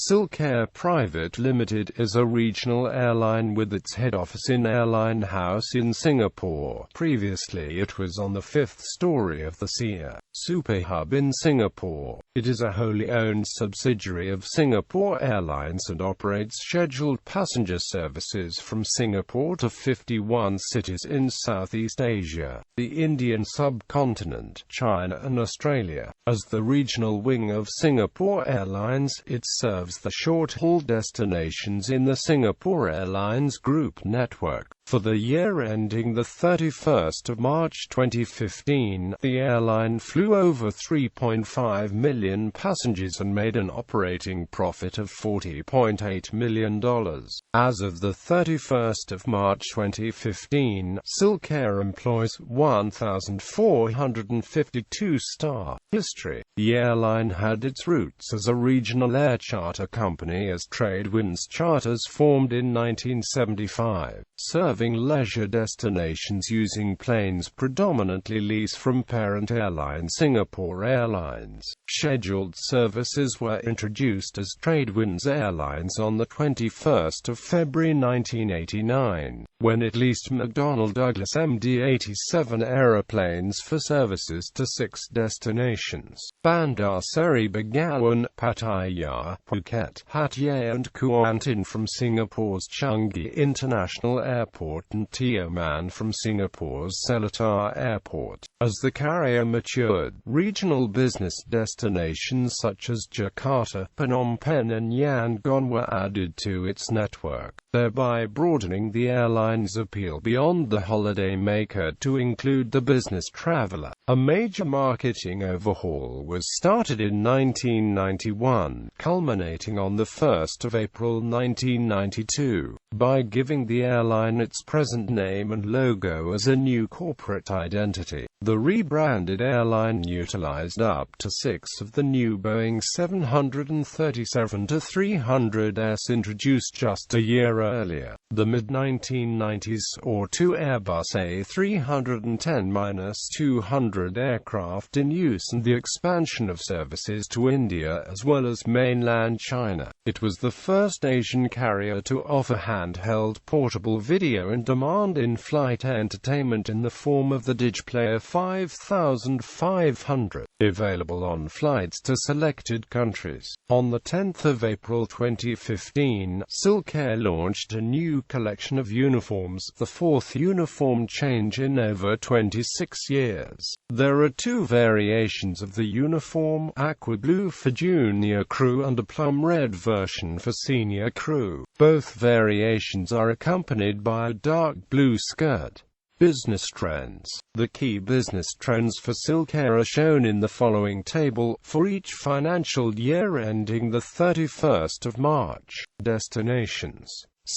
SilkAir Private Limited is a regional airline with its head office in Airline House in Singapore. Previously it was on the fifth story of the SIA Superhub in Singapore. It is a wholly owned subsidiary of Singapore Airlines and operates scheduled passenger services from Singapore to 51 cities in Southeast Asia, the Indian Subcontinent, China and Australia. As the regional wing of Singapore Airlines, it serves the short-haul destinations in the Singapore Airlines Group network. For the year ending the 31st of March 2015, the airline flew over 3.5 million passengers and made an operating profit of $40.8 million. As of the 31st of March 2015, SilkAir employs 1,452 staff. History: the airline had its roots as a regional air charter company as Tradewinds Charters formed in 1975, serving leisure destinations using planes predominantly leased from parent airline Singapore Airlines. Scheduled services were introduced as Tradewinds Airlines on the 21st of February 1989, when it leased McDonnell Douglas MD-87 aeroplanes for services to 6 destinations: Bandar Seri Begawan, Pattaya, Phuket, Hatyai and Kuantan from Singapore's Changi International Airport and Tioman from Singapore's Seletar Airport. As the carrier matured, regional business destinations such as Jakarta, Phnom Penh and Yangon were added to its network, thereby broadening the airline's appeal beyond the holidaymaker to include the business traveler. A major marketing overhaul was started in 1991, culminating on the 1st of April 1992, by giving the airline its present name and logo as a new corporate identity. The rebranded airline utilized up to 6 of the new Boeing 737-300s introduced just a year earlier. The mid-1990s saw 2 Airbus A310-200 aircraft in use and the expansion of services to India as well as mainland China. It was the first Asian carrier to offer handheld portable video and demand in-flight entertainment in the form of the DigiPlayer 5500, available on flights to selected countries. On the 10th of April 2015, SilkAir launched a new collection of uniforms, the 4th uniform change in over 26 years. There are 2 variations of the uniform: aqua blue for junior crew and a plum red version for senior crew. Both variations are accompanied by a dark blue skirt. Business trends. The key business trends for SilkAir are shown in the following table, for each financial year ending the 31st of March. Destinations.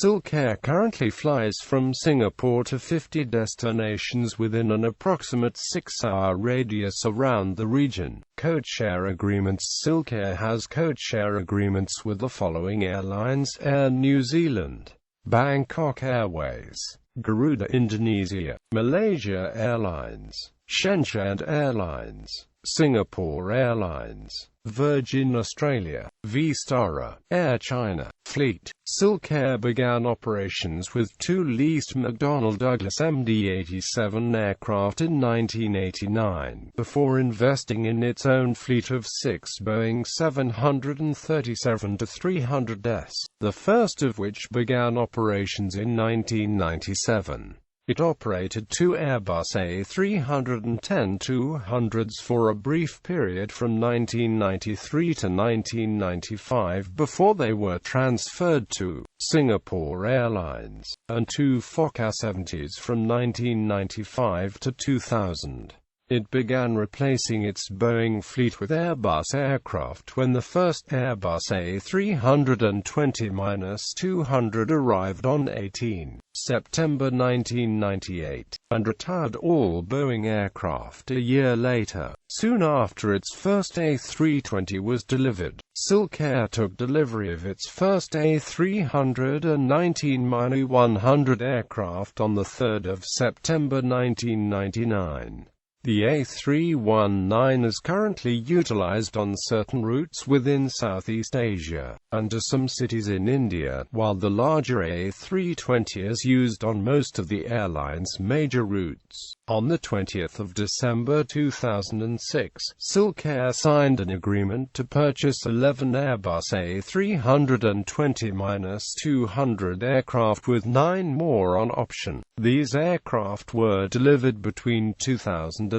SilkAir currently flies from Singapore to 50 destinations within an approximate 6-hour radius around the region. Codeshare agreements. SilkAir has codeshare agreements with the following airlines: Air New Zealand, Bangkok Airways, Garuda Indonesia, Malaysia Airlines, Shenzhen Airlines, Singapore Airlines, Virgin Australia, Vistara, Air China. Fleet. SilkAir began operations with 2 leased McDonnell Douglas MD-87 aircraft in 1989, before investing in its own fleet of 6 Boeing 737-300s, the first of which began operations in 1997. It operated 2 Airbus A310-200s for a brief period from 1993 to 1995 before they were transferred to Singapore Airlines, and 2 Fokker 70s from 1995 to 2000. It began replacing its Boeing fleet with Airbus aircraft when the first Airbus A320-200 arrived on 18 September 1998, and retired all Boeing aircraft a year later. Soon after its first A320 was delivered, SilkAir took delivery of its first A319-100 aircraft on the 3rd of September 1999. The A319 is currently utilized on certain routes within Southeast Asia, and to some cities in India, while the larger A320 is used on most of the airline's major routes. On the 20th of December 2006, SilkAir signed an agreement to purchase 11 Airbus A320-200 aircraft with 9 more on option. These aircraft were delivered between 2009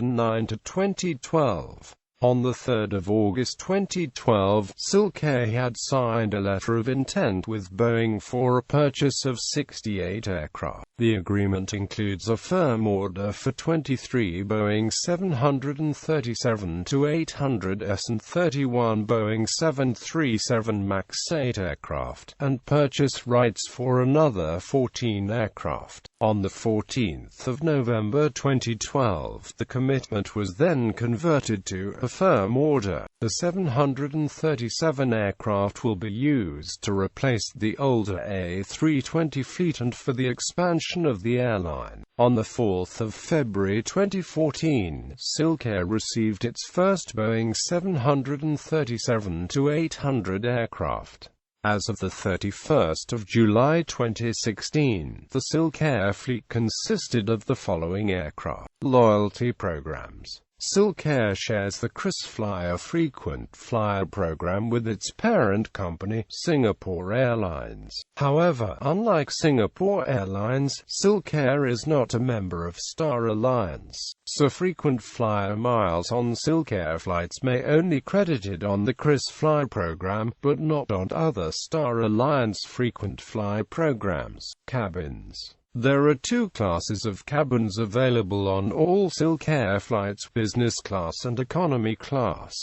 to 2012. On 3 August 2012, SilkAir had signed a letter of intent with Boeing for a purchase of 68 aircraft. The agreement includes a firm order for 23 Boeing 737-800s and 31 Boeing 737 MAX 8 aircraft, and purchase rights for another 14 aircraft. On 14 November 2012, the commitment was then converted to a firm order. The 737 aircraft will be used to replace the older A320 fleet and for the expansion of the airline. On 4 February 2014, SilkAir received its first Boeing 737-800 aircraft. As of 31 July 2016, the SilkAir fleet consisted of the following aircraft. Loyalty programs. SilkAir shares the KrisFlyer frequent flyer program with its parent company, Singapore Airlines. However, unlike Singapore Airlines, SilkAir is not a member of Star Alliance, so frequent flyer miles on SilkAir flights may only be credited on the KrisFlyer program, but not on other Star Alliance frequent flyer programs. Cabins. There are 2 classes of cabins available on all SilkAir flights: business class and economy class.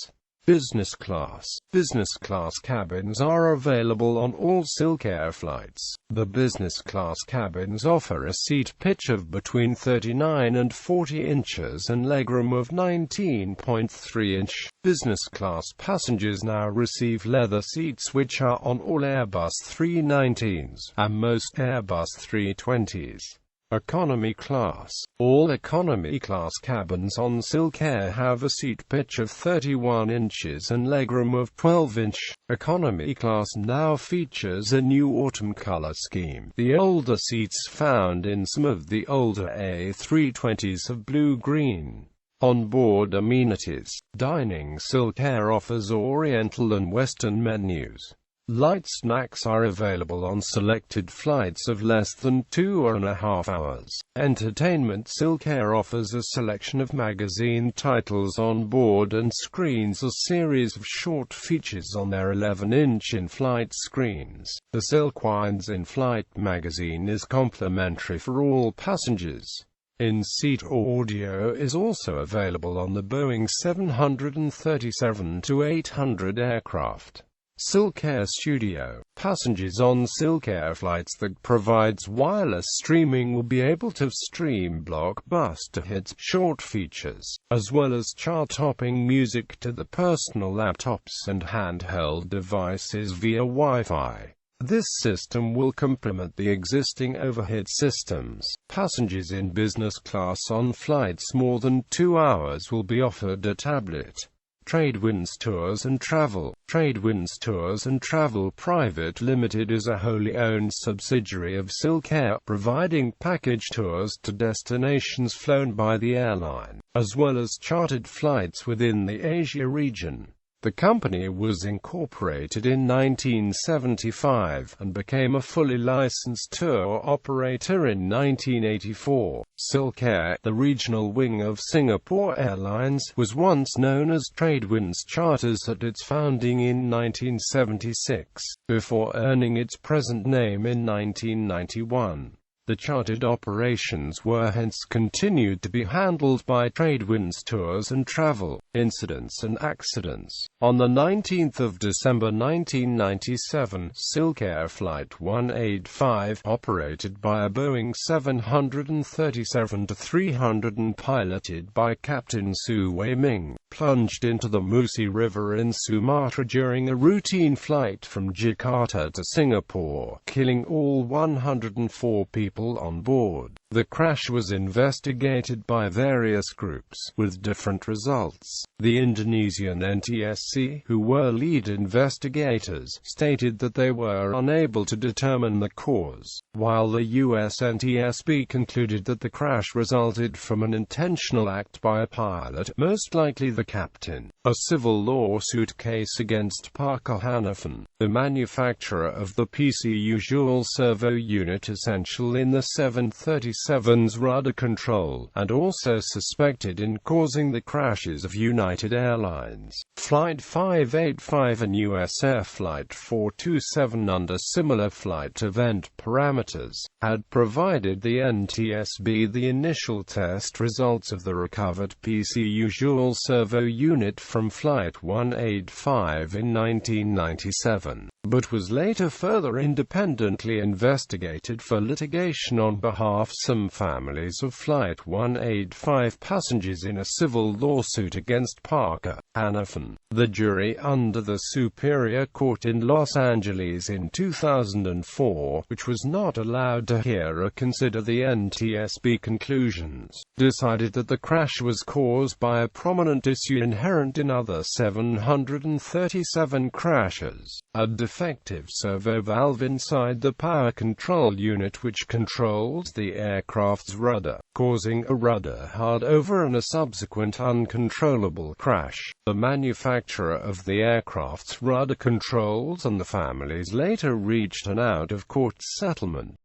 Business class. Business class cabins are available on all SilkAir flights. The business class cabins offer a seat pitch of between 39 and 40 inches and legroom of 19.3 inch. Business class passengers now receive leather seats which are on all Airbus 319s and most Airbus 320s. Economy class. All economy class cabins on SilkAir have a seat pitch of 31 inches and legroom of 12 inch. Economy class now features a new autumn color scheme. The older seats found in some of the older A320s have blue-green. On-board amenities. Dining. SilkAir offers Oriental and Western menus. Light snacks are available on selected flights of less than 2.5 hours. Entertainment. SilkAir offers a selection of magazine titles on board and screens a series of short features on their 11-inch in-flight screens. The Silkwines in-flight magazine is complimentary for all passengers. In-seat audio is also available on the Boeing 737-800 aircraft. SilkAir Studio. Passengers on SilkAir flights that provides wireless streaming will be able to stream blockbuster hits, short features, as well as chart-topping music to the personal laptops and handheld devices via Wi-Fi. This system will complement the existing overhead systems. Passengers in business class on flights more than 2 hours will be offered a tablet. Tradewinds Tours and Travel. Tradewinds Tours and Travel Private Limited is a wholly owned subsidiary of SilkAir, providing package tours to destinations flown by the airline, as well as chartered flights within the Asia region. The company was incorporated in 1975, and became a fully licensed tour operator in 1984. SilkAir, the regional wing of Singapore Airlines, was once known as Tradewinds Charters at its founding in 1976, before earning its present name in 1991. The chartered operations were hence continued to be handled by Tradewinds Tours and Travel. Incidents and accidents. On 19 December 1997, SilkAir Flight 185, operated by a Boeing 737-300 and piloted by Captain Su Wei Ming, plunged into the Musi River in Sumatra during a routine flight from Jakarta to Singapore, killing all 104 people on board. The crash was investigated by various groups, with different results. The Indonesian NTSC, who were lead investigators, stated that they were unable to determine the cause, while the US NTSB concluded that the crash resulted from an intentional act by a pilot, most likely the captain. A civil lawsuit case against Parker Hannifin, the manufacturer of the PCU dual servo unit essential in the 737's rudder control, and also suspected in causing the crashes of United Airlines Flight 585 and US Air Flight 427 under similar flight event parameters, had provided the NTSB the initial test results of the recovered PCU dual servo unit from Flight 185 in 1997, but was later further independently investigated for litigation on behalf of some families of Flight 185 passengers in a civil lawsuit against Parker Hannifin. The jury under the Superior Court in Los Angeles in 2004, which was not allowed to hear or consider the NTSB conclusions, decided that the crash was caused by a prominent issue inherent in other 737 crashes: a defective servo valve inside the power control unit which controls the aircraft's rudder, causing a rudder hard over and a subsequent uncontrollable crash. The manufacturer of the aircraft's rudder controls and the families later reached an out-of-court settlement.